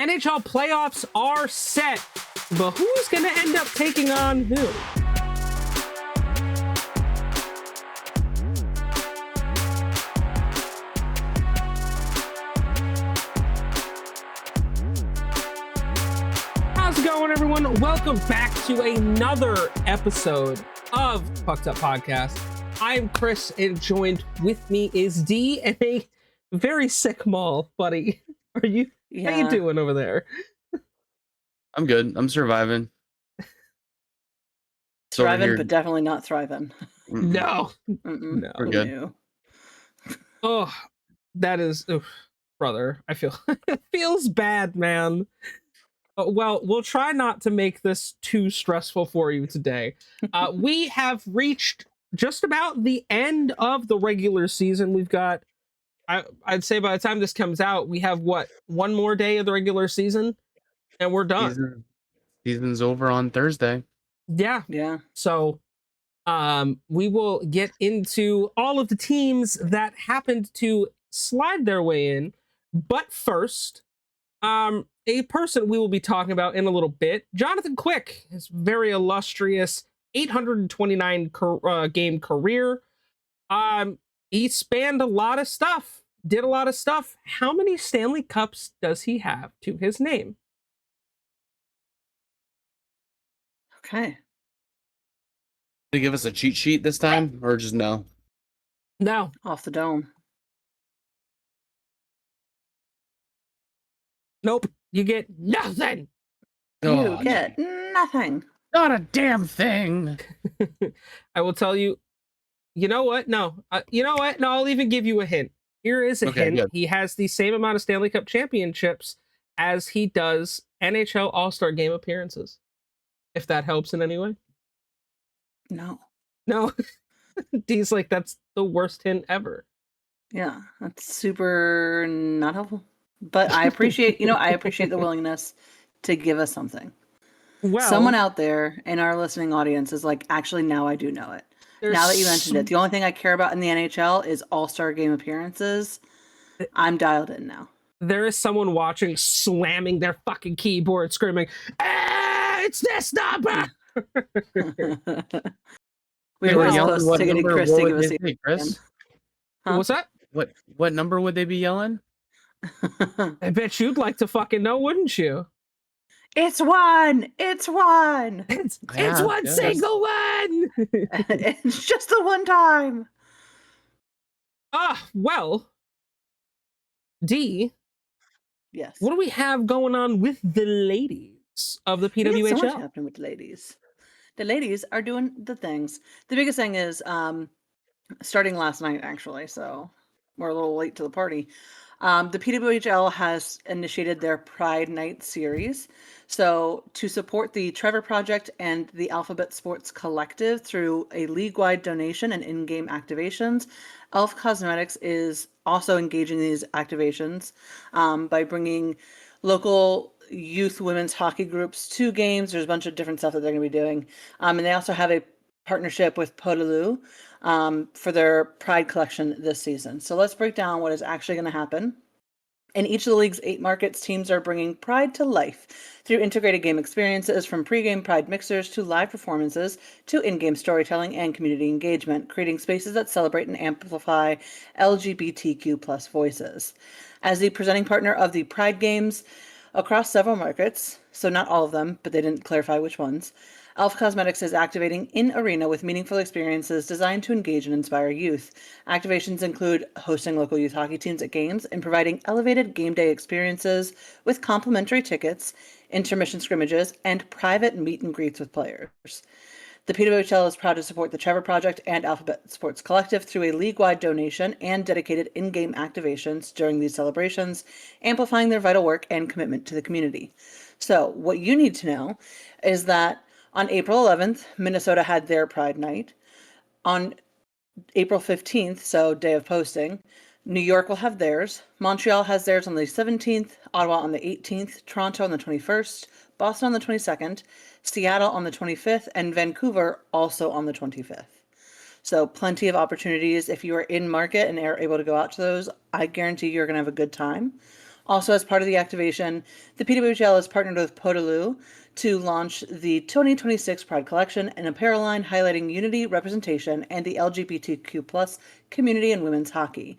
NHL playoffs are set, but who's going to end up taking on who? How's it going, everyone? Welcome back to another episode of Pucked Up Podcast. I'm Chris, and joined with me is D and a very sick Maul, buddy. How you doing over there? I'm good. I'm surviving. Thriving, but definitely not thriving. No. We're good. No. Oh, that is, brother. I feel it feels bad, man. Well, we'll try not to make this too stressful for you today. We have reached just about the end of the regular season. We've got, I'd say by the time this comes out, we have one more day of the regular season, and we're done. Season's over on Thursday. Yeah. So, we will get into all of the teams that happened to slide their way in. But first, a person we will be talking about in a little bit, Jonathan Quick, his very illustrious 829 game career. He spanned a lot of stuff, did a lot of stuff. How many Stanley Cups does he have to his name? Okay. Did they give us a cheat sheet this time, or just no? No. Off the dome. Nope. You get nothing. You get nothing. Not a damn thing. I will tell you. You know what? No. You know what? No, I'll even give you a hint. Here is a hint. Good. He has the same amount of Stanley Cup championships as he does NHL All-Star Game appearances. If that helps in any way. No. D's like, that's the worst hint ever. Yeah, that's super not helpful. But I appreciate, I appreciate the willingness to give us something. Well, someone out there in our listening audience is like, actually, now I do know it. Now that you mentioned it, the only thing I care about in the NHL is All-Star Game appearances. I'm dialed in now. There is someone watching slamming their fucking keyboard, screaming, it's this number! We were close to getting Chris to give us a Chris? Huh? What's that? What number would they be yelling? I bet you'd like to fucking know, wouldn't you? It's one! It's one! It's one single one! It's just the one time! Well, D. Yes. What do we have going on with the ladies of the PWHL? So much happening with the ladies. The ladies are doing the things. The biggest thing is starting last night, actually, so we're a little late to the party. The PWHL has initiated their Pride Night series. So to support the Trevor Project and the Alphabet Sports Collective through a league-wide donation and in-game activations, Elf Cosmetics is also engaging these activations by bringing local youth women's hockey groups to games. There's a bunch of different stuff that they're going to be doing. And they also have a partnership with Podaloo for their Pride collection this season. So let's break down what is actually going to happen. In each of the league's 8 markets, teams are bringing Pride to life through integrated game experiences, from pre-game Pride mixers to live performances to in-game storytelling and community engagement, creating spaces that celebrate and amplify LGBTQ plus voices. As the presenting partner of the Pride Games across several markets, so not all of them, but they didn't clarify which ones, Elf Cosmetics is activating in arena with meaningful experiences designed to engage and inspire youth. Activations include hosting local youth hockey teams at games and providing elevated game day experiences with complimentary tickets, intermission scrimmages, and private meet and greets with players. The PWHL is proud to support the Trevor Project and Alphabet Sports Collective through a league-wide donation and dedicated in-game activations during these celebrations, amplifying their vital work and commitment to the community. So what you need to know is that on April 11th, Minnesota had their Pride Night. On April 15th, so day of posting, New York will have theirs. Montreal has theirs on the 17th, Ottawa on the 18th, Toronto on the 21st, Boston on the 22nd, Seattle on the 25th, and Vancouver also on the 25th. So plenty of opportunities. If you are in market and are able to go out to those, I guarantee you're going to have a good time. Also, as part of the activation, the PWHL has partnered with Podaloo to launch the 2026 Pride Collection, an apparel line highlighting unity, representation, and the LGBTQ plus community in women's hockey.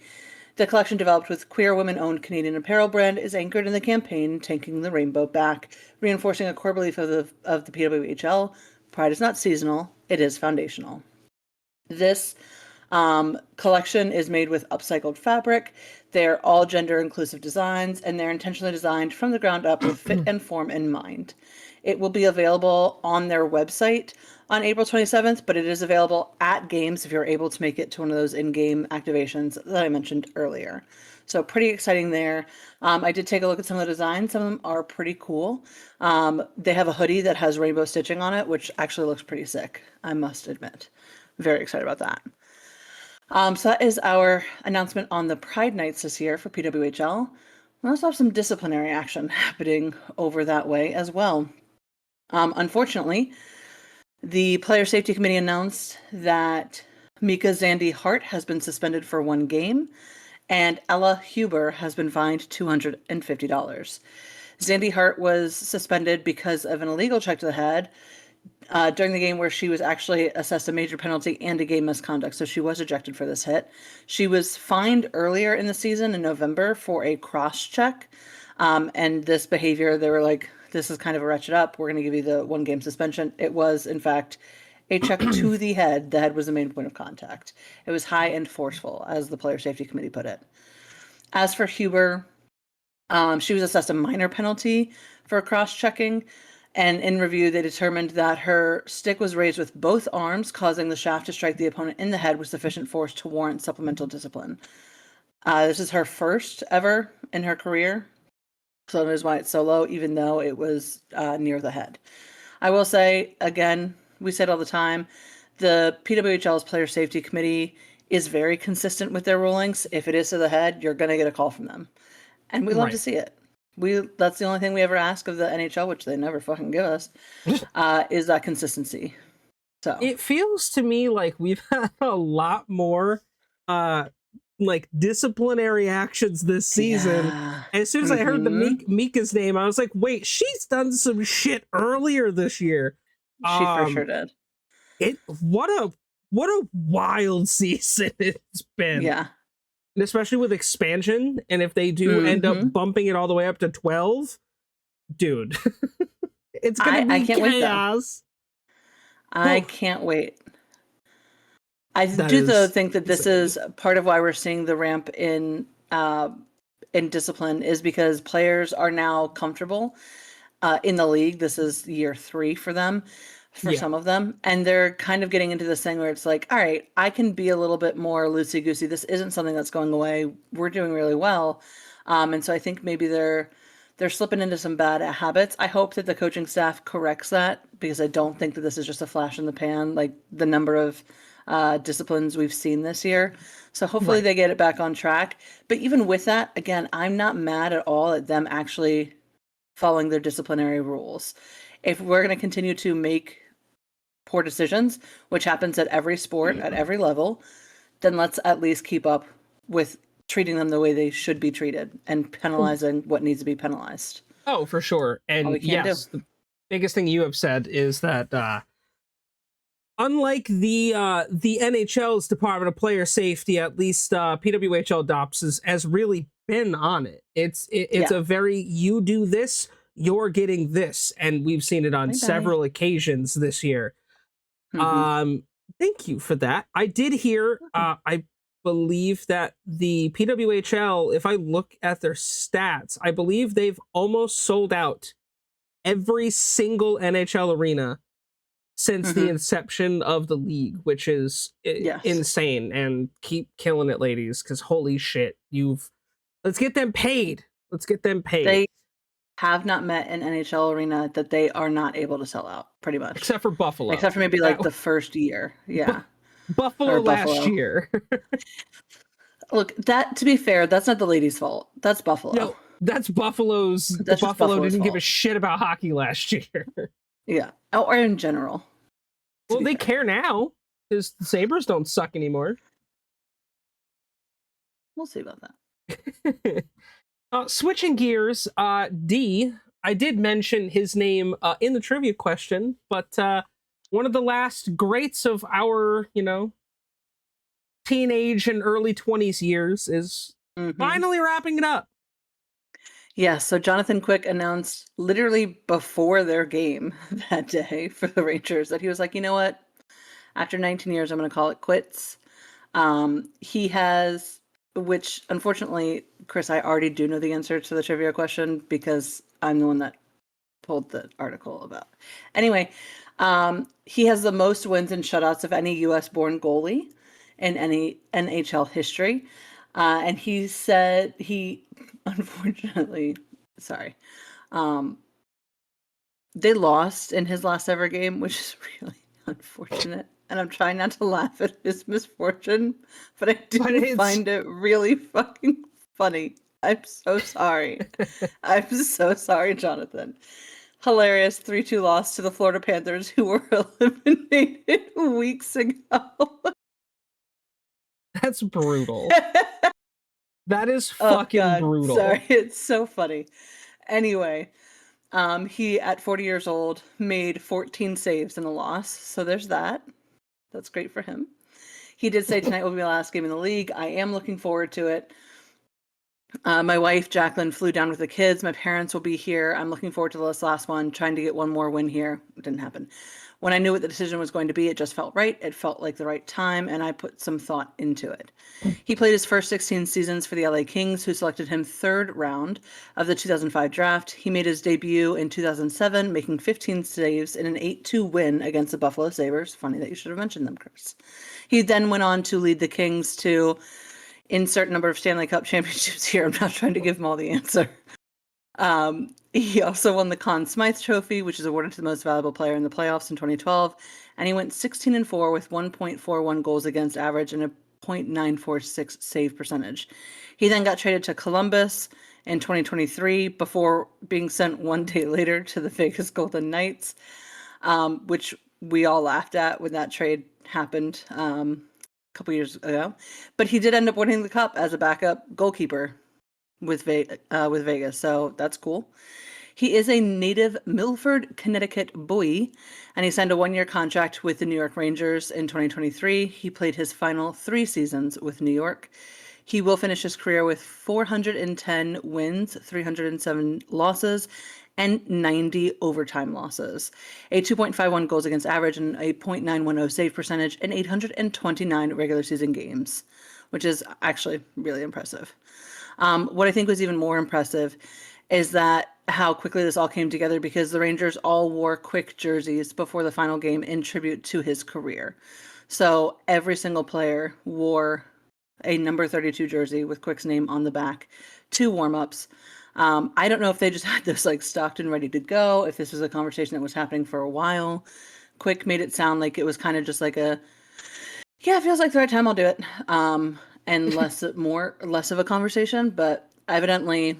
The collection, developed with queer women-owned Canadian apparel brand, is anchored in the campaign Taking the Rainbow Back, reinforcing a core belief of the PWHL: Pride is not seasonal, it is foundational. This collection is made with upcycled fabric. They're all gender inclusive designs, and they're intentionally designed from the ground up with fit and form in mind. It will be available on their website on April 27th, but it is available at games if you're able to make it to one of those in-game activations that I mentioned earlier. So pretty exciting there. I did take a look at some of the designs. Some of them are pretty cool. They have a hoodie that has rainbow stitching on it, which actually looks pretty sick, I must admit. Very excited about that. So that is our announcement on the Pride Nights this year for PWHL. We also have some disciplinary action happening over that way as well. Unfortunately, the Player Safety Committee announced that Mika Zandy Hart has been suspended for 1 game, and Ella Huber has been fined $250. Zandy Hart was suspended because of an illegal check to the head during the game, where she was actually assessed a major penalty and a game misconduct. So she was ejected for this hit. She was fined earlier in the season in November for a cross check. And this behavior, they were like, this is kind of a wretched up. We're going to give you the 1 game suspension. It was, in fact, a check to the head. The head was the main point of contact. It was high and forceful, as the Player Safety Committee put it. As for Huber, she was assessed a minor penalty for cross-checking. And in review, they determined that her stick was raised with both arms, causing the shaft to strike the opponent in the head with sufficient force to warrant supplemental discipline. This is her first ever in her career. So that is why it's so low, even though it was near the head. I will say, again, we say it all the time, the PWHL's Player Safety Committee is very consistent with their rulings. If it is to the head, you're going to get a call from them. And we love to see it. That's the only thing we ever ask of the NHL, which they never fucking give us, is that consistency. So it feels to me like we've had a lot more like disciplinary actions this season. Yeah. And as soon as I heard the Mika's name, I was like, wait, she's done some shit earlier this year. She for sure did. What a wild season it's been. Yeah. And especially with expansion, and if they do end up bumping it all the way up to 12, dude, it's gonna be chaos. I can't wait. I do though think that this is part of why we're seeing the ramp in discipline, is because players are now comfortable in the league. This is year 3 for them. For some of them, and they're kind of getting into this thing where it's like, all right, I can be a little bit more loosey-goosey. This isn't something that's going away. We're doing really well. And so I think maybe they're slipping into some bad habits. I hope that the coaching staff corrects that, because I don't think that this is just a flash in the pan, like the number of disciplines we've seen this year. So hopefully they get it back on track. But even with that, again, I'm not mad at all at them actually following their disciplinary rules. If we're going to continue to make poor decisions, which happens at every sport, at every level, then let's at least keep up with treating them the way they should be treated and penalizing what needs to be penalized. Oh, for sure. And yes, the biggest thing you have said is that unlike the NHL's Department of Player Safety, at least PWHL DOPS has really been on it. It's a very, you do this, you're getting this, and we've seen it on several occasions this year. Thank you for that. I did hear, I believe that the PWHL, if I look at their stats, I believe they've almost sold out every single NHL arena since the inception of the league, which is insane. And keep killing it, ladies, because holy shit, let's get them paid. Let's get them paid. They have not met an NHL arena that they are not able to sell out, pretty much. Except for Buffalo. Except for maybe like the first year. Yeah. Buffalo last year. Look, that, to be fair, that's not the ladies' fault. That's Buffalo. No, that's Buffalo's. Buffalo didn't give a shit about hockey last year. Yeah. Or in general. Well, they care now, because the Sabres don't suck anymore. We'll see about that. Switching gears, D. I did mention his name in the trivia question, but one of the last greats of our, teenage and early 20s years is finally wrapping it up. Yeah, so Jonathan Quick announced literally before their game that day for the Rangers that he was like, you know what? After 19 years, I'm going to call it quits. He has, which unfortunately, Chris, I already do know the answer to the trivia question because I'm the one that pulled the article about. Anyway, he has the most wins and shutouts of any U.S.-born goalie in any NHL history. And he said he, unfortunately, sorry, they lost in his last ever game, which is really unfortunate. And I'm trying not to laugh at his misfortune, but I do find it really fucking funny. I'm so sorry. I'm so sorry, Jonathan. Hilarious 3-2 loss to the Florida Panthers, who were eliminated weeks ago. That's brutal. That is fucking brutal. Sorry, it's so funny. Anyway, he, at 40 years old, made 14 saves in the loss. So there's that. That's great for him. He did say tonight will be my last game in the league. I am looking forward to it. My wife, Jacqueline, flew down with the kids. My parents will be here. I'm looking forward to this last one, trying to get one more win here. It didn't happen. When I knew what the decision was going to be, it just felt right. It felt like the right time, and I put some thought into it. He played his first 16 seasons for the LA Kings, who selected him third round of the 2005 draft. He made his debut in 2007, making 15 saves in an 8-2 win against the Buffalo Sabres. Funny that you should have mentioned them, Chris. He then went on to lead the Kings to insert number of Stanley Cup championships here. I'm not trying to give him all the answer. He also won the Conn Smythe Trophy, which is awarded to the most valuable player in the playoffs in 2012. And he went 16-4 with 1.41 goals against average and a .946 save percentage. He then got traded to Columbus in 2023 before being sent one day later to the Vegas Golden Knights, which we all laughed at when that trade happened a couple years ago. But he did end up winning the cup as a backup goalkeeper with Vegas, so that's cool. He is a native Milford, Connecticut boy, and he signed a one-year contract with the New York Rangers in 2023. He played his final 3 seasons with New York. He will finish his career with 410 wins, 307 losses, and 90 overtime losses, a 2.51 goals against average and a .910 save percentage, and 829 regular season games, which is actually really impressive. What I think was even more impressive is that how quickly this all came together, because the Rangers all wore Quick jerseys before the final game in tribute to his career. So every single player wore a number 32 jersey with Quick's name on the back, 2 warm-ups. I don't know if they just had this like stocked and ready to go, if this was a conversation that was happening for a while. Quick made it sound like it was kind of just like yeah, it feels like the right time, I'll do it. And less of a conversation, but evidently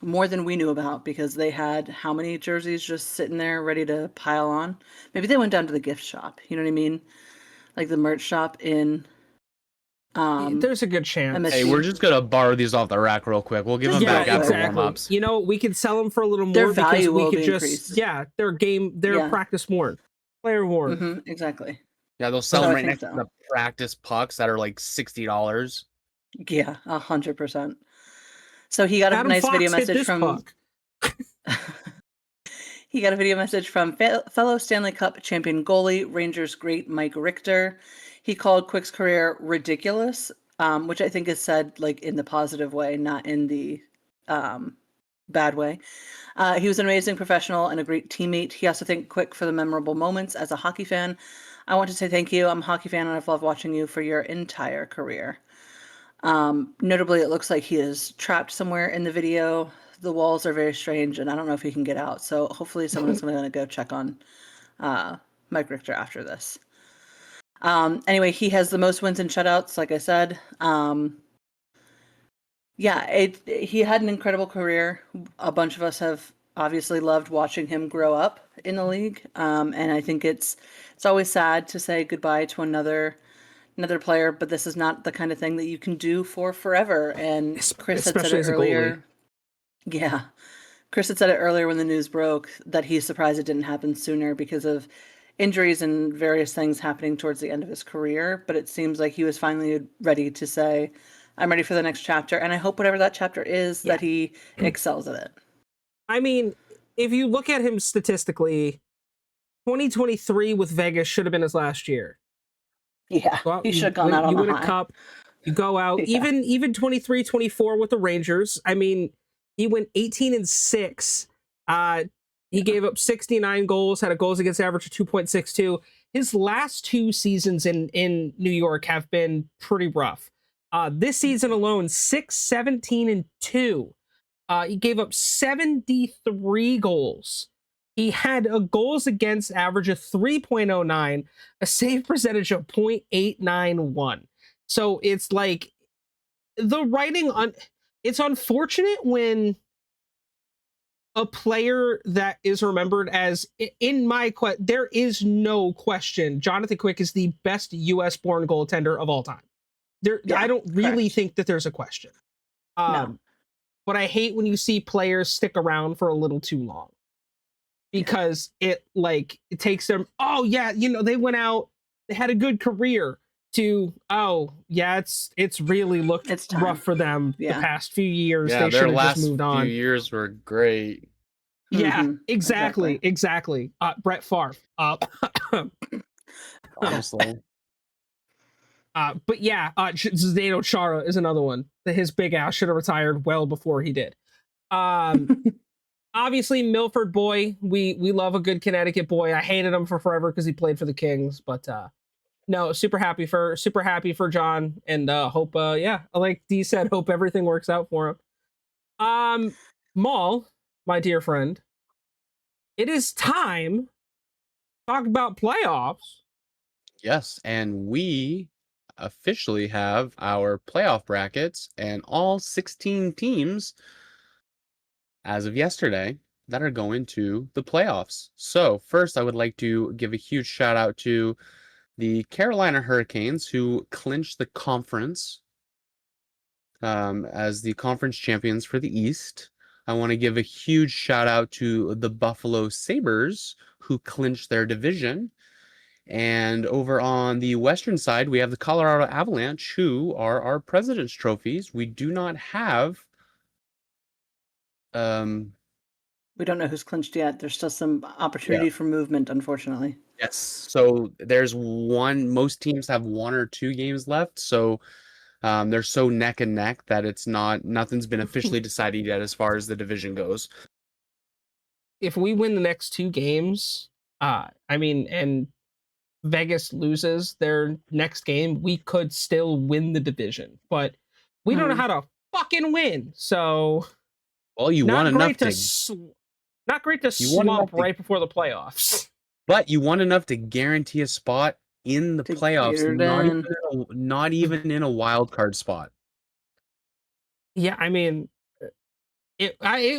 more than we knew about, because they had how many jerseys just sitting there ready to pile on? Maybe they went down to the gift shop, you know what I mean? Like the merch shop in there's a good chance. MSG. Hey, we're just gonna borrow these off the rack real quick. We'll give them back after warm-ups. You know, we could sell them for a little more Their because value we will could be just increased. they're practice worn, player worn. Exactly. Yeah, they'll sell them right next so. to the practice pucks that are like $60. Yeah, 100%. So he got a Adam nice Fox video hit message this from puck. He got a video message from fellow Stanley Cup champion goalie, Rangers great Mike Richter. He called Quick's career ridiculous, which I think is said like in the positive way, not in the bad way. He was an amazing professional and a great teammate. He also thanked Quick for the memorable moments as a hockey fan. I want to say thank you. I'm a hockey fan and I've loved watching you for your entire career. Notably, it looks like he is trapped somewhere in the video. The walls are very strange, and I don't know if he can get out. So hopefully someone is going to go check on Mike Richter after this. Anyway, he has the most wins and shutouts, like I said. He had an incredible career. A bunch of us have obviously loved watching him grow up in the league. And I think it's always sad to say goodbye to another another player, but this is not the kind of thing that you can do for forever. And Chris had said Especially it as a goalie. earlier. Yeah. Chris had said it earlier when the news broke that he's surprised it didn't happen sooner because of injuries and various things happening towards the end of his career. But it seems like he was finally ready to say, I'm ready for the next chapter. And I hope whatever that chapter is, that he excels at it. I mean, if you look at him statistically, 2023 with Vegas should have been his last year. Yeah, Well, he should have you gone win, out on you a win a high. cup, you go out. Yeah. Even 23, 24 with the Rangers. I mean, he went 18-6. He gave up 69 goals, had a goals against average of 2.62. His last 2 seasons in New York have been pretty rough. This season alone, 6, 17, and 2. He gave up 73 goals. He had a goals against average of 3.09, a save percentage of 0.891. So it's like the writing on it's unfortunate when a player that is remembered as there is no question Jonathan Quick is the best US born goaltender of all time. Yeah, I don't really correct. think that there's a question. No. But I hate when you see players stick around for a little too long because it takes them, oh yeah, they went out, they had a good career, to, oh yeah, it's really looked It's time. rough for them the Yeah. past few years. Yeah, They their should have just last moved few on. years were great. Yeah, Mhm, exactly. Brett Favre. Honestly. But yeah, Zdeno Chara is another one that his big ass should have retired well before he did. Obviously, Milford boy, we love a good Connecticut boy. I hated him for forever because he played for the Kings, but no, super happy for John, and hope like Dee said, hope everything works out for him. Maul, my dear friend, it is time to talk about playoffs. Yes, and we officially have our playoff brackets and all 16 teams as of yesterday that are going to the playoffs. So, first, I would like to give a huge shout out to the Carolina Hurricanes, who clinched the conference as the conference champions for the East. I want to give a huge shout out to the Buffalo Sabres, who clinched their division. And over on the western side, we have the Colorado Avalanche, who are our President's Trophies. We do not have we don't know who's clinched yet. There's still some opportunity for movement, unfortunately. yes. So there's most teams have 1 or 2 games left. So they're so neck and neck that nothing's been officially decided yet as far as the division goes. If we win the next 2 games, and Vegas loses their next game, we could still win the division, but we don't know how to fucking win. So, well, you not won enough great to not great to slump right before the playoffs. But you won enough to guarantee a spot in the playoffs, not even in a wild card spot. Yeah, I mean, it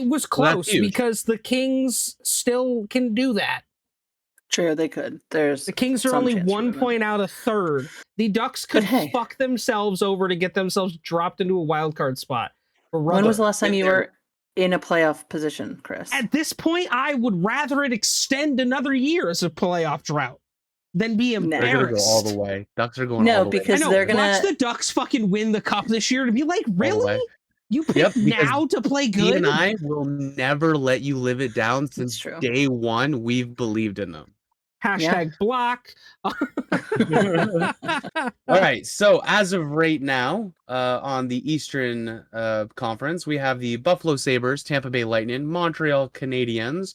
was close because the Kings still can do that. True, they could. The Kings are only 1 point out of third. The Ducks could fuck themselves over to get themselves dropped into a wild card spot. When was the last time you were in a playoff position, Chris? At this point, I would rather it extend another year as a playoff drought than be embarrassed. They're gonna go all the way. Ducks are going all the way. Because they're gonna watch the Ducks fucking win the cup this year to be like, really? You picked now to play good? Steve and I will never let you live it down. Since day one, we've believed in them. #block. All right. So as of right now, on the Eastern Conference, we have the Buffalo Sabres, Tampa Bay Lightning, Montreal Canadiens,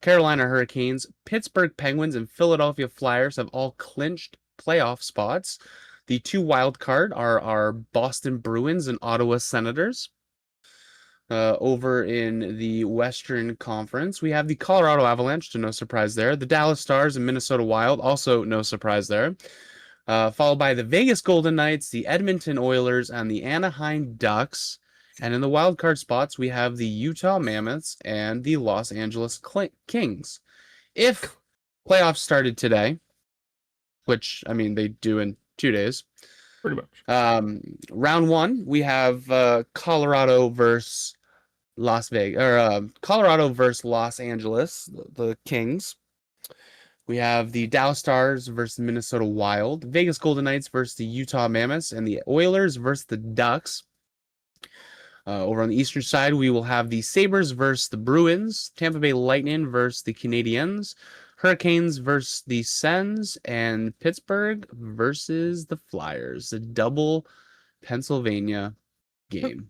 Carolina Hurricanes, Pittsburgh Penguins, and Philadelphia Flyers have all clinched playoff spots. The 2 wild card are our Boston Bruins and Ottawa Senators. Over in the Western Conference, we have the Colorado Avalanche, to no surprise there. The Dallas Stars and Minnesota Wild, also no surprise there. Followed by the Vegas Golden Knights, the Edmonton Oilers, and the Anaheim Ducks. And in the wild card spots, we have the Utah Mammoths and the Los Angeles Kings. If playoffs started today, which, I mean, they do in 2 days. Pretty much. Round 1, we have Colorado versus Las Vegas, or Colorado versus Los Angeles, the Kings. We have the Dow Stars versus the Minnesota Wild, Vegas Golden Knights versus the Utah Mammoths, and the Oilers versus the Ducks. Over on the eastern side, we will have the Sabres versus the Bruins, Tampa Bay Lightning versus the Canadiens, Hurricanes versus the Sens, and Pittsburgh versus the Flyers. A double Pennsylvania game.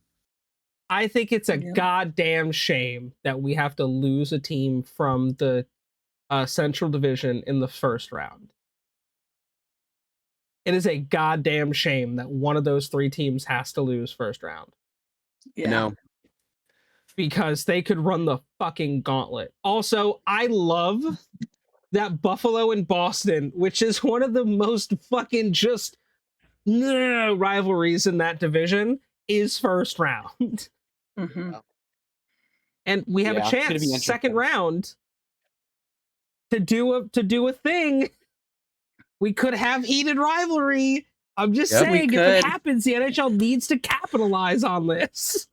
I think it's a Yeah. goddamn shame that we have to lose a team from the Central Division in the first round. It is a goddamn shame that one of those 3 teams has to lose first round. Yeah. No. Because they could run the fucking gauntlet. Also, I love that Buffalo and Boston, which is one of the most fucking just rivalries in that division, is first round. Mm-hmm. And we have Yeah, a it's gonna be chance, interesting. second round, to do a thing. We could have heated rivalry. I'm just Yep, we saying, if it could. happens, the NHL needs to capitalize on this.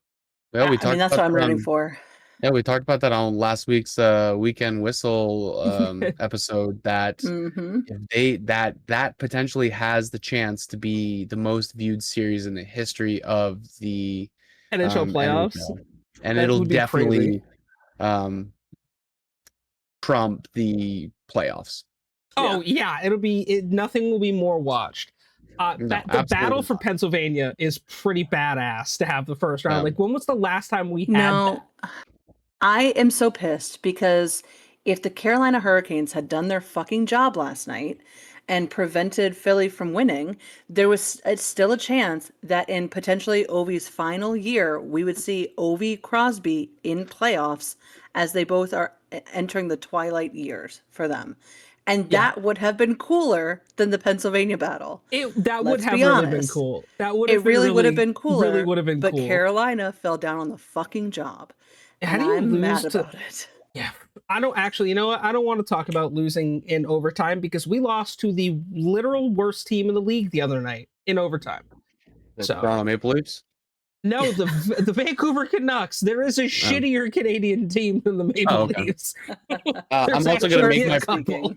Well, we I mean, that's talked what I'm about rooting for. Yeah, we talked about that on last week's Weekend Whistle episode. That Mm-hmm. if that potentially has the chance to be the most viewed series in the history of the NHL playoffs. NHL. And That it'll would be definitely crazy. trump the playoffs. Oh yeah, nothing will be more watched. No, The absolutely battle for not. Pennsylvania is pretty badass to have the first round. Yeah. Like, when was the last time we had No, that? I am so pissed because if the Carolina Hurricanes had done their fucking job last night and prevented Philly from winning, there was still a chance that in potentially Ovi's final year, we would see Ovi Crosby in playoffs as they both are entering the twilight years for them. And Yeah. that would have been cooler than the Pennsylvania battle. That would Let's have be really been honest. cool. That would It have been really would have really been cooler. Really would have been but cool. Carolina fell down on the fucking job. How And do you I'm lose mad to? about it. Yeah, I don't actually. You know what? I don't want to talk about losing in overtime because we lost to the literal worst team in the league the other night in overtime. The So- Toronto Maple Leafs. No, the Vancouver Canucks. There is a shittier Canadian team than the Maple okay. Leafs. I'm There's also going to actually make my a couple.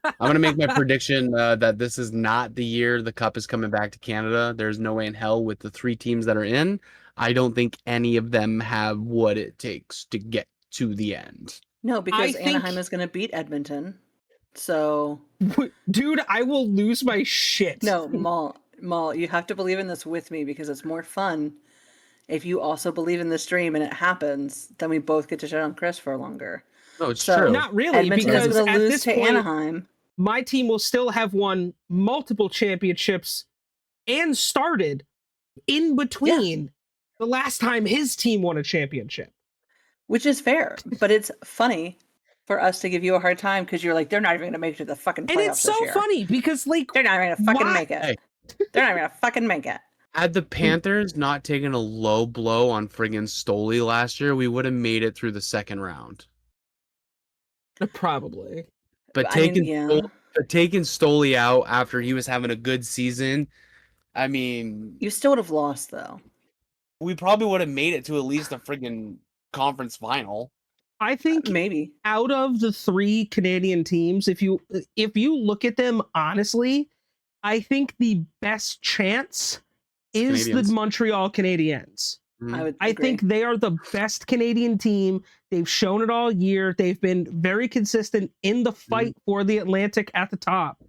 I'm going to make my prediction that this is not the year the cup is coming back to Canada. There's no way in hell with the 3 teams that are in. I don't think any of them have what it takes to get to the end. No, because I Anaheim think- is going to beat Edmonton. So, Dude, I will lose my shit. no, Maul, you have to believe in this with me because it's more fun if you also believe in this dream and it happens. Then we both get to shit on Chris for longer. No, it's So- true. Not really, Edmonton is because going to at lose this to point, Anaheim. my team will still have won multiple championships and started in between the last time his team won a championship. Which is fair, but it's funny for us to give you a hard time because you're like, they're not even going to make it to the fucking playoffs And it's so this year. funny because, like, They're not going to fucking why- make it. Hey. They're not going to fucking make it. Had the Panthers not taken a low blow on friggin' Stoli last year, we would have made it through the second round. probably. But I mean, taking yeah. taking Stoli out after he was having a good season, I mean, You still would have lost, though. we probably would have made it to at least a friggin' conference final. I think Maybe. out of the 3 Canadian teams, if you look at them honestly, I think the best chance is Canadians. the Montreal Canadiens. I would I agree. think they are the best Canadian team. They've shown it all year. They've been very consistent in the fight for the Atlantic at the top.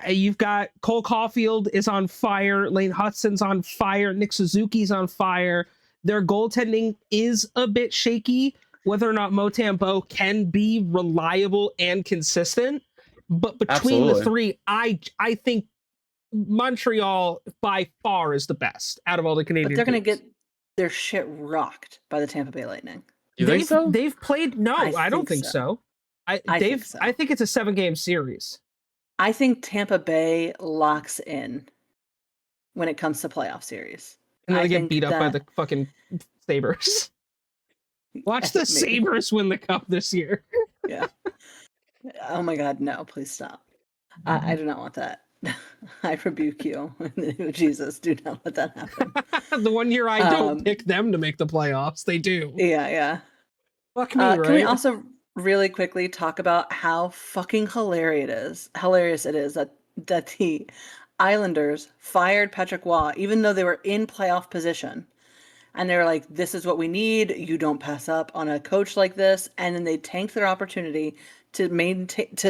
You've got Cole Caulfield is on fire. Lane Hudson's on fire. Nick Suzuki's on fire. Their goaltending is a bit shaky. Whether or not Motambo can be reliable and consistent, but between the Absolutely. 3, I think Montreal by far is the best out of all the Canadian. But they're going to teams. get their shit rocked by the Tampa Bay Lightning. You think so? They've played. No, I don't think think so. I think so. I think it's a 7-game series. I think Tampa Bay locks in when it comes to playoff series. And then I they get think beat up by that- the fucking Sabres. Watch the Maybe. Sabres win the cup this year. Yeah. Oh my God, no! Please stop. I do not want that. I rebuke you in the name of Jesus. Do not let that happen. The one year I don't Um, pick them to make the playoffs, they do. Yeah. Fuck me, Can we right? also really quickly talk about how fucking hilarious it is that the Islanders fired Patrick Waugh, even though they were in playoff position. And they were like, this is what we need. You don't pass up on a coach like this. And then they tanked their opportunity to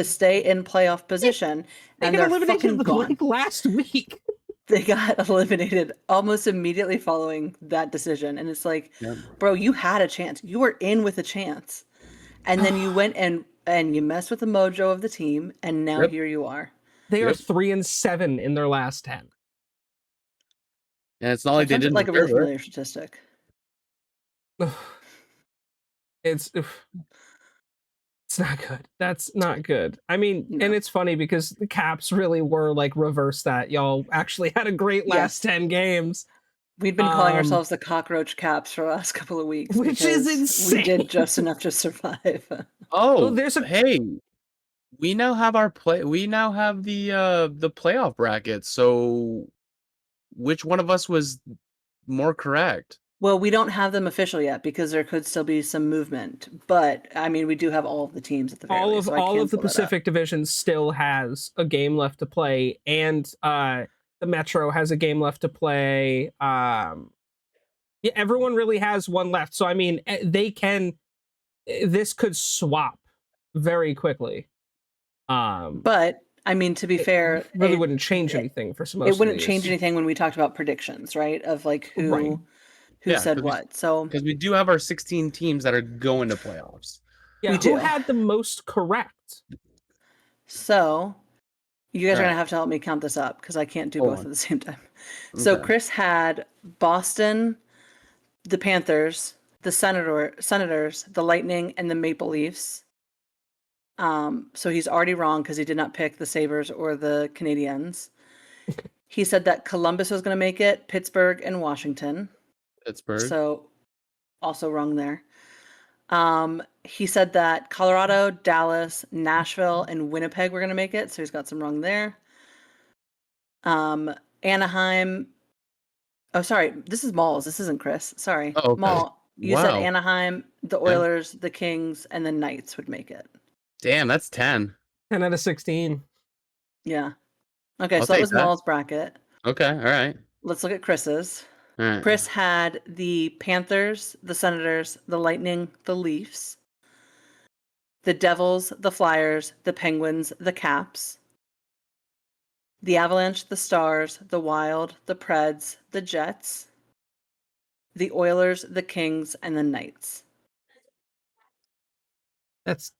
stay in playoff position. They And got they're eliminated fucking gone. like last week. They got eliminated almost immediately following that decision. And it's like, Yep. bro, you had a chance. You were in with a chance. And then you went and you messed with the mojo of the team. And now Yep. here you are. They are Yep. 3-7 in their last 10. And it's not like That they sounds didn't like a really deserve it. familiar statistic. It's not good. That's not good. I mean, No. and it's funny because the Caps really were like reverse that. Y'all actually had a great last Yes. 10 games. We've been calling ourselves the cockroach Caps for the last couple of weeks. Which is because insane. We did just enough to survive. Oh, there's a- hey, we now have we now have the playoff bracket. So which one of us was more correct? Well, we don't have them official yet because there could still be some movement. But I mean, we do have all of the teams at the very least. So I all can of the pull that up. Pacific Division still has a game left to play, and the Metro has a game left to play. Yeah, everyone really has one left. So I mean, they can. This could swap very quickly. But I mean, to be fair, really wouldn't change anything for some. It wouldn't change anything when we talked about predictions, right? Of like who said what. So because we do have our 16 teams that are going to playoffs. Yeah, we who do. had the most correct? So you guys are Right. gonna have to help me count this up because I can't do Hold both on. at the same time. So Okay. Chris had Boston, the Panthers, the Senators, the Lightning, and the Maple Leafs. So he's already wrong because he did not pick the Sabres or the Canadiens. He said that Columbus was going to make it, Pittsburgh and Washington. Pittsburgh. So also wrong there. He said that Colorado, Dallas, Nashville, and Winnipeg were going to make it. So he's got some wrong there. Anaheim. Oh, sorry. This is Malls. This isn't Chris. Sorry. Oh, okay. Mall. You said Wow. Anaheim, the Oilers, the Kings, and the Knights would make it. Damn, that's 10. 10 out of 16. Yeah. Okay, I'll so that take was that. Mall's bracket. Okay, all right. Let's look at Chris's. All right. Chris had the Panthers, the Senators, the Lightning, the Leafs, the Devils, the Flyers, the Penguins, the Caps, the Avalanche, the Stars, the Wild, the Preds, the Jets, the Oilers, the Kings, and the Knights. That's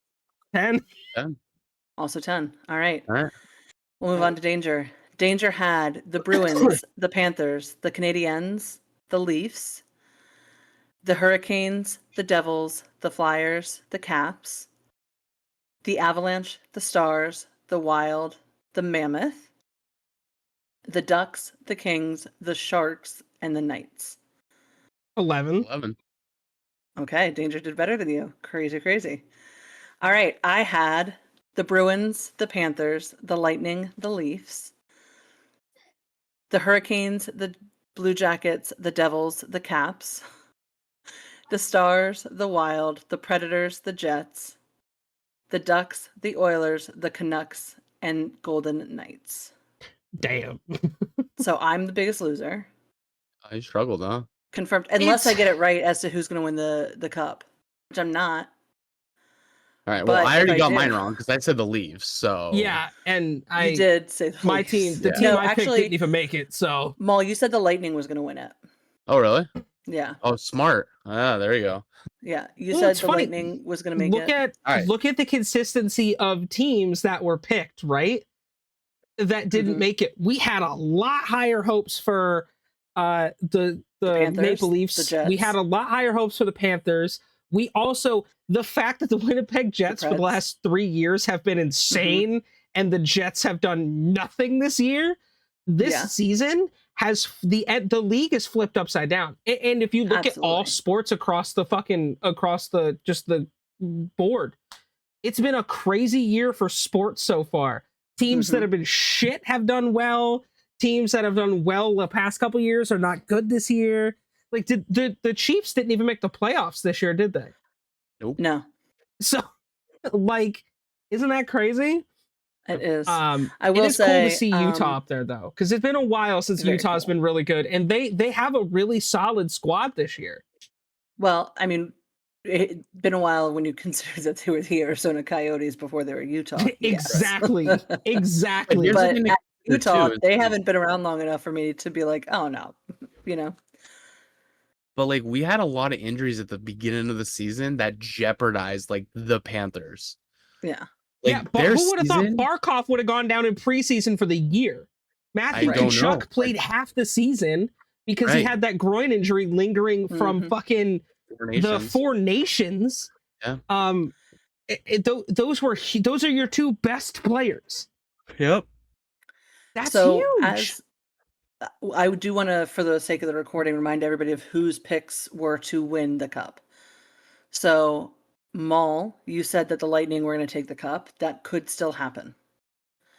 10. 10. Also 10. All right. All right. We'll move on to Danger. Danger had the Bruins, the Panthers, the Canadiens, the Leafs, the Hurricanes, the Devils, the Flyers, the Caps, the Avalanche, the Stars, the Wild, the Mammoth, the Ducks, the Kings, the Sharks, and the Knights. 11. 11. Okay, Danger did better than you. Crazy. All right, I had the Bruins, the Panthers, the Lightning, the Leafs, the Hurricanes, the Blue Jackets, the Devils, the Caps, the Stars, the Wild, the Predators, the Jets, the Ducks, the Oilers, the Canucks, and Golden Knights. Damn. So I'm the biggest loser. I struggled, huh? Confirmed. Unless I get it right as to who's going to win the cup, which I'm not. All right. Well, But I if already I got did- mine wrong because I said the Leafs. So Yeah, and You did say the my Leafs. team, the Yeah. team No, I picked actually- didn't even make it. So Maul, you said the Lightning was going to win it. Oh, really? Yeah. Oh, smart. Ah, there you go. Yeah. You Well, said it's the funny. Lightning was going to make look it. at All right. look at the consistency of teams that were picked, right? That didn't Mhm. make it. We had a lot higher hopes for the Panthers, Maple the Leafs. Jets. We had a lot higher hopes for the Panthers. We also, the fact that the Winnipeg Jets for the Preds. last 3 years have been insane and the Jets have done nothing this year. This Yeah. season has the league is flipped upside down. And if you look at all Absolutely. sports across the just the board, it's been a crazy year for sports so far. Teams that have been shit have done well. Teams that have done well the past couple years are not good this year. Like, the Chiefs didn't even make the playoffs this year, did they? Nope. No, So, like, isn't that crazy? it is. I will it is cool to say, see Utah up there though, because it's been a while since very Utah's cool. been really good, and they have a really solid squad this year. Well, I mean, it's been a while when you consider that they were the Arizona Coyotes before they were Utah. Yes. Exactly, exactly. Here's the But thing to at consider, Utah, too, is, they haven't been around long enough for me to be like, oh no, you know. but like we had a lot of injuries at the beginning of the season that jeopardized like the Panthers. Yeah. Like Yeah, but their who would have thought season, Barkov would have gone down in preseason for the year? Matthew I don't know. Tkachuk played half the season because he Right. had that groin injury lingering from fucking Four the Nations. Four Nations. Yeah. Those are your two best players. Yep. That's So huge. I do want to, for the sake of the recording, remind everybody of whose picks were to win the cup. So, Maul, you said that the Lightning were going to take the cup. That could still happen.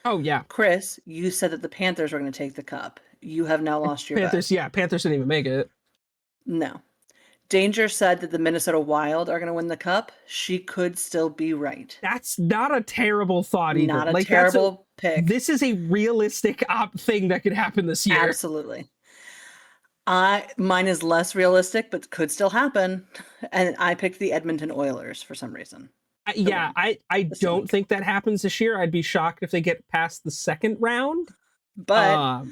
Oh yeah, Chris, you said that the Panthers were going to take the cup. You have now lost your Panthers. bet. Yeah, Panthers didn't even make it. No. Danger said that the Minnesota Wild are going to win the cup. She could still be right. That's not a terrible thought either. Not a like, terrible pick. This is a realistic thing that could happen this year. Absolutely. Mine is less realistic, but could still happen. And I picked the Edmonton Oilers for some reason. Yeah, I don't think that happens this year. I'd be shocked if they get past the second round. But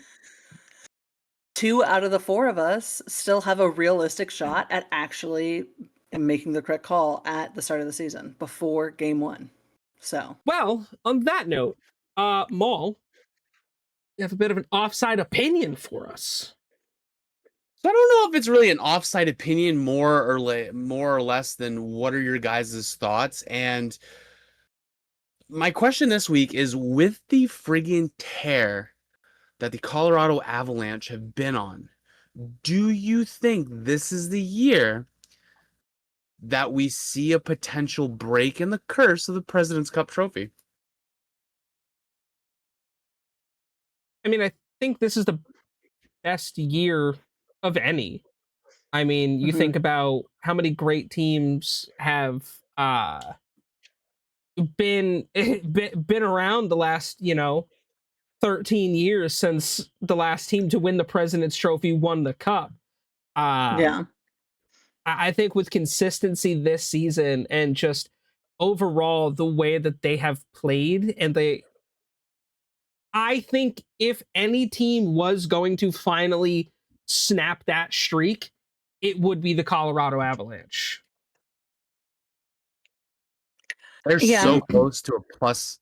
2 out of the 4 of us still have a realistic shot at actually making the correct call at the start of the season before game 1. So, well, on that note, Maul, you have a bit of an offside opinion for us. So I don't know if it's really an offside opinion, more or less than what are your guys' thoughts. And my question this week is, with the friggin' tear that the Colorado Avalanche have been on, do you think this is the year that we see a potential break in the curse of the President's Cup trophy? I mean, I think this is the best year of any. I mean, you think about how many great teams have been around the last, 13 years since the last team to win the President's Trophy won the cup. yeah. I think with consistency this season and just overall the way that they have played, and I think if any team was going to finally snap that streak, it would be the Colorado Avalanche. They're so close to a plus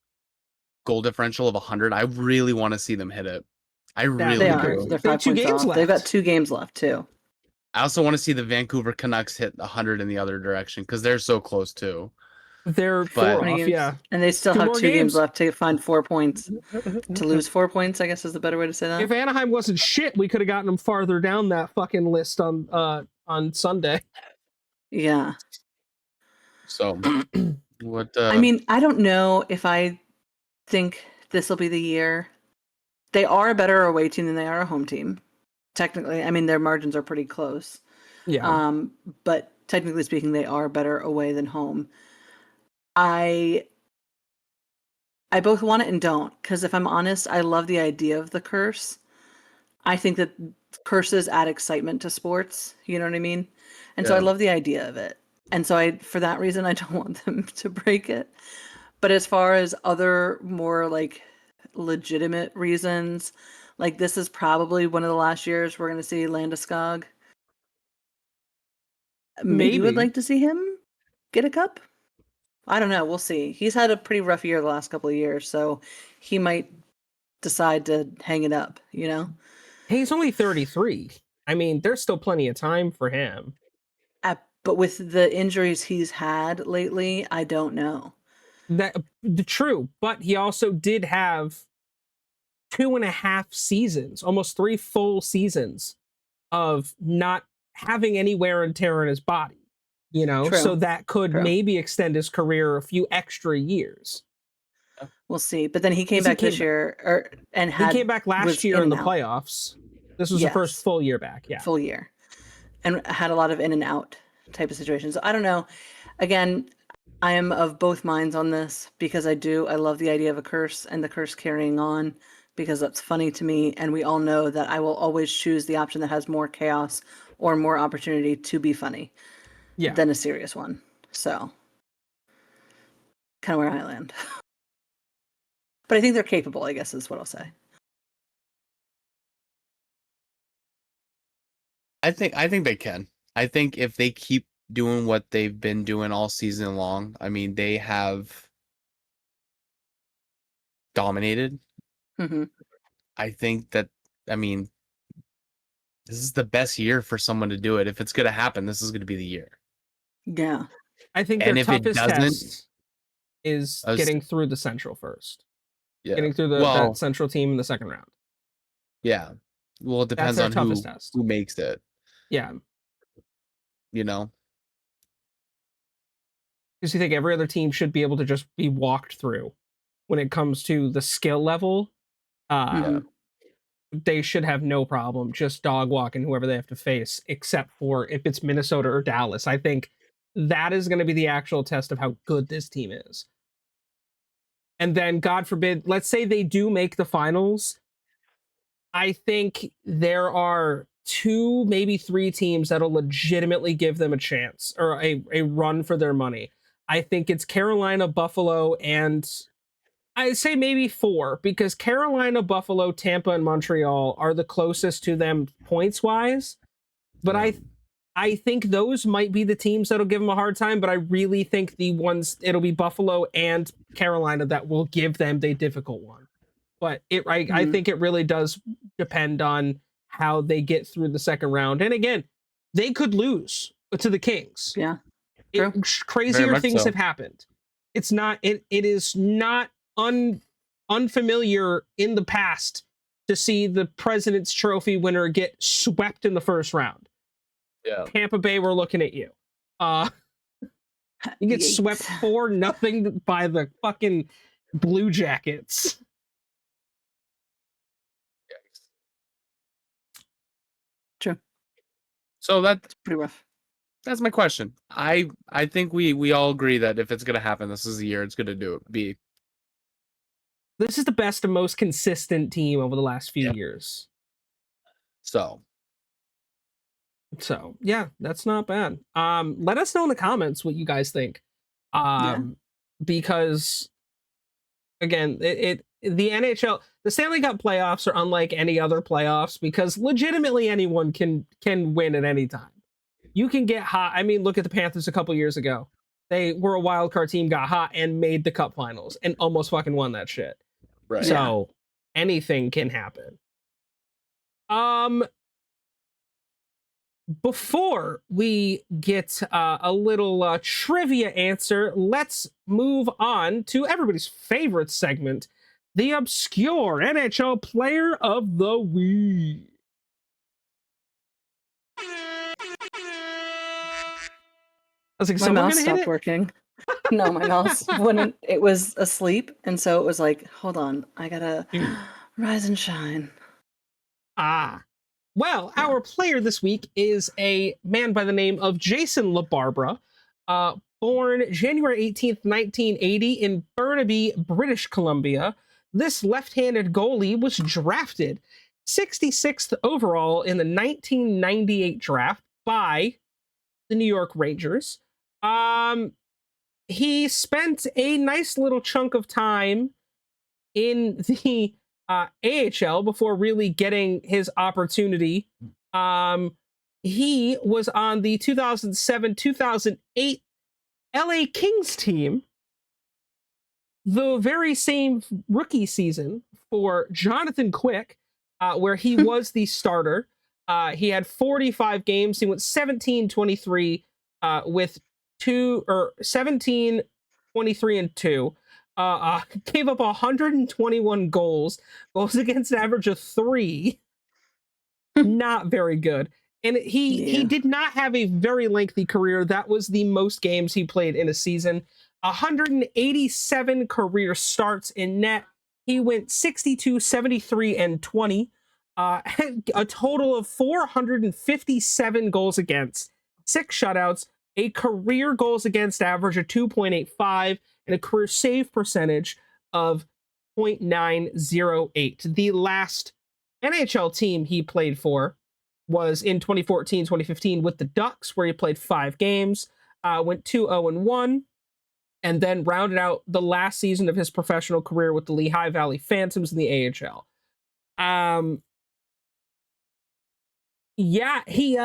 goal differential of 100. I really want to see them hit it. I really do. They're 5 2 points games off. left. They've got 2 games left too. I also want to see the Vancouver Canucks hit 100 in the other direction because they're so close too. They're 4 off, yeah. And they still 2 have more 2 games games left to find 4 points. To lose 4 points, I guess is the better way to say that. If Anaheim wasn't shit, we could have gotten them farther down that fucking list on Sunday. Yeah. So, what? I mean, I don't know if I think this will be the year. They are a better away team than they are a home team. Technically, I mean, their margins are pretty close. Yeah. But technically speaking, they are better away than home. I both want it and don't, because if I'm honest, I love the idea of the curse. I think that curses add excitement to sports. You know what I mean? And so I love the idea of it. And so for that reason, I don't want them to break it. But as far as other more like legitimate reasons, like this is probably one of the last years we're going to see Landeskog. Maybe you would like to see him get a cup. I don't know. We'll see. He's had a pretty rough year the last couple of years, so he might decide to hang it up, you know? He's only 33. I mean, there's still plenty of time for him. But with the injuries he's had lately, I don't know. True, but he also did have 2.5 seasons, almost 3 full seasons of not having any wear and tear in his body. True. So that could maybe extend his career a few extra years. We'll see. But then he came 'Cause he back this came year, and He came back last was year in the and out. playoffs. This was the first Yes. full year back. Yeah. Full year, and had a lot of in and out type of situations. So I don't know. Again, I am of both minds on this because I love the idea of a curse and the curse carrying on because that's funny to me. And we all know that I will always choose the option that has more chaos or more opportunity to be funny Yeah. than a serious one. So kind of where I land. But I think they're capable, I guess is what I'll say. I think they can. I think if they keep doing what they've been doing all season long, I mean, they have dominated. Hmm. I think that, I mean, this is the best year for someone to do it. If it's going to happen, this is going to be the year. Yeah. I think And their if it toughest doesn't, test is getting through the Central first. yeah. Getting through that Central team in the second round. Yeah. Well, it That's depends their on toughest test. who makes it. Yeah. You know? Because you think every other team should be able to just be walked through when it comes to the skill level. They should have no problem just dog walking whoever they have to face, except for if it's Minnesota or Dallas. I think that is going to be the actual test of how good this team is. And then, God forbid, let's say they do make the finals. I think there are 2, maybe 3 teams that'll legitimately give them a chance or a run for their money. I think it's Carolina, Buffalo, and I'd say maybe 4 because Carolina, Buffalo, Tampa, and Montreal are the closest to them points wise. But I think those might be the teams that'll give them a hard time. But I really think it'll be Buffalo and Carolina that will give them the difficult one. But I think it really does depend on how they get through the second round. And again, they could lose to the Kings. Yeah. Crazier things have happened. It is not unfamiliar in the past to see the President's Trophy winner get swept in the first round. Yeah. Tampa Bay, we're looking at you. You get swept 4-0 by the fucking Blue Jackets. True. So that's pretty rough. That's my question. I think we all agree that if it's gonna happen, this is the year it's gonna be. This is the best and most consistent team over the last few years. So yeah, that's not bad. Let us know in the comments what you guys think. Because again, the NHL, the Stanley Cup playoffs are unlike any other playoffs because legitimately anyone can win at any time. You can get hot. I mean, look at the Panthers a couple years ago. They were a wild card team, got hot, and made the Cup finals, and almost fucking won that shit. Right. So anything can happen. Before we get a little trivia answer, let's move on to everybody's favorite segment, the obscure NHL Player of the Week. I was like, my mouse stopped working. No, my mouse when it was asleep, and so it was like, hold on, I gotta rise and shine. Well, our player this week is a man by the name of Jason LaBarbera, born January 18th, 1980 in Burnaby, British Columbia. This left-handed goalie was drafted 66th overall in the 1998 draft by the New York Rangers. He spent a nice little chunk of time in the AHL before really getting his opportunity. He was on the 2007-2008 LA Kings team, the very same rookie season for Jonathan Quick, where he was the starter. He had 45 games. He went 17-23 with 17, 23, and 2. Gave up 121 goals against an average of 3. Not very good. And he did not have a very lengthy career. That was the most games he played in a season. 187 career starts in net. He went 62, 73, and 20. Had a total of 457 goals against, 6 shutouts, a career goals against average of 2.85, and a career save percentage of 0.908. The last NHL team he played for was in 2014-2015 with the Ducks, where he played 5 games, went 2-0-1, and then rounded out the last season of his professional career with the Lehigh Valley Phantoms in the AHL. Yeah, he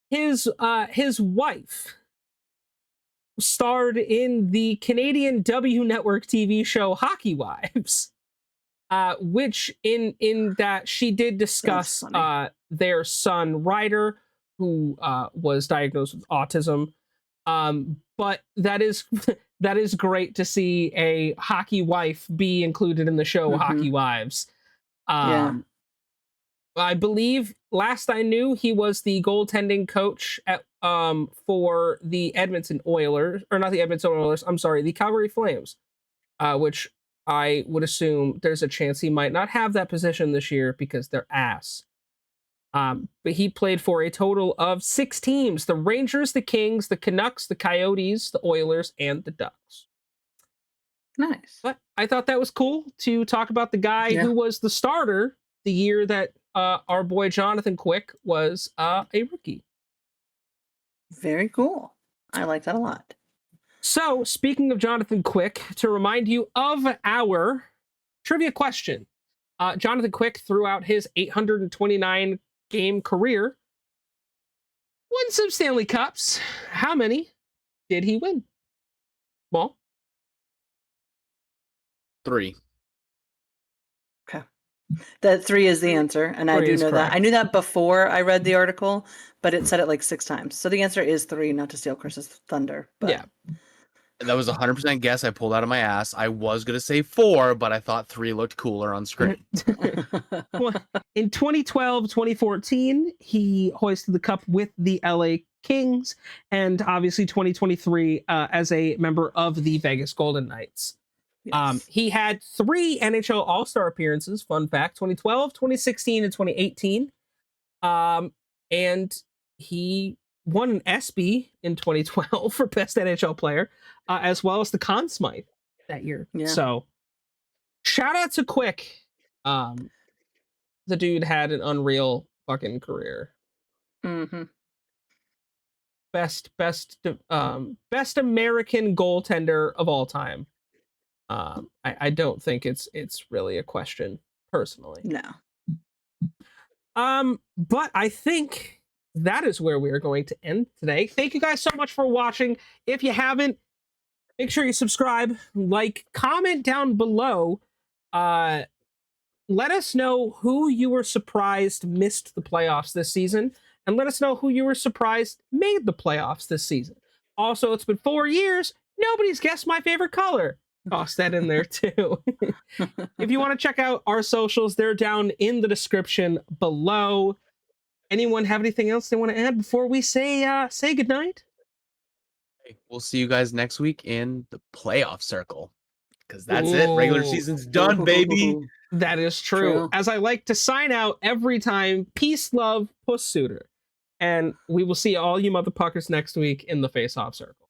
his wife starred in the Canadian W Network TV show Hockey Wives, which in that she did discuss their son Ryder, who was diagnosed with autism. But that is great to see a hockey wife be included in the show Hockey Wives. I believe last I knew he was the goaltending coach at for the Edmonton Oilers, or not the Edmonton Oilers, I'm sorry, the Calgary Flames, which I would assume there's a chance he might not have that position this year because they're ass. But he played for a total of 6 teams: the Rangers, the Kings, the Canucks, the Coyotes, the Oilers, and the Ducks. Nice. But I thought that was cool to talk about the guy who was the starter the year that our boy Jonathan Quick was a rookie. Very cool. I like that a lot. So, speaking of Jonathan Quick, to remind you of our trivia question, Jonathan Quick, throughout his 829 game career, won some Stanley Cups. How many did he win? Well, 3. Okay. That 3 is the answer, and I do know that. I knew that before I read the article, but it said it like 6 times. So the answer is 3, not to steal Chris's thunder. But yeah. That was a 100% guess I pulled out of my ass. I was going to say 4, but I thought 3 looked cooler on screen. Well, in 2012-2014, he hoisted the cup with the LA Kings, and obviously 2023 as a member of the Vegas Golden Knights. Yes. He had 3 NHL All-Star appearances, fun fact, 2012, 2016, and 2018. And he won an ESPY in 2012 for Best NHL Player, as well as the Conn Smythe that year. Yeah. So, shout out to Quick. The dude had an unreal fucking career. Mm-hmm. Best American goaltender of all time. I don't think it's really a question, personally. No. But I think that is where we are going to end today. Thank you guys so much for watching. If you haven't, make sure you subscribe, like, comment down below. Let us know who you were surprised missed the playoffs this season, and let us know who you were surprised made the playoffs this season. Also, it's been 4 years. Nobody's guessed my favorite color. Toss that in there too. If you want to check out our socials, they're down in the description below. Anyone have anything else they want to add before we say goodnight? We'll see you guys next week in the playoff circle, because that's it. Regular season's done, baby. That is true. As I like to sign out every time, peace, love, puss suitor. And we will see all you motherfuckers next week in the face-off circle.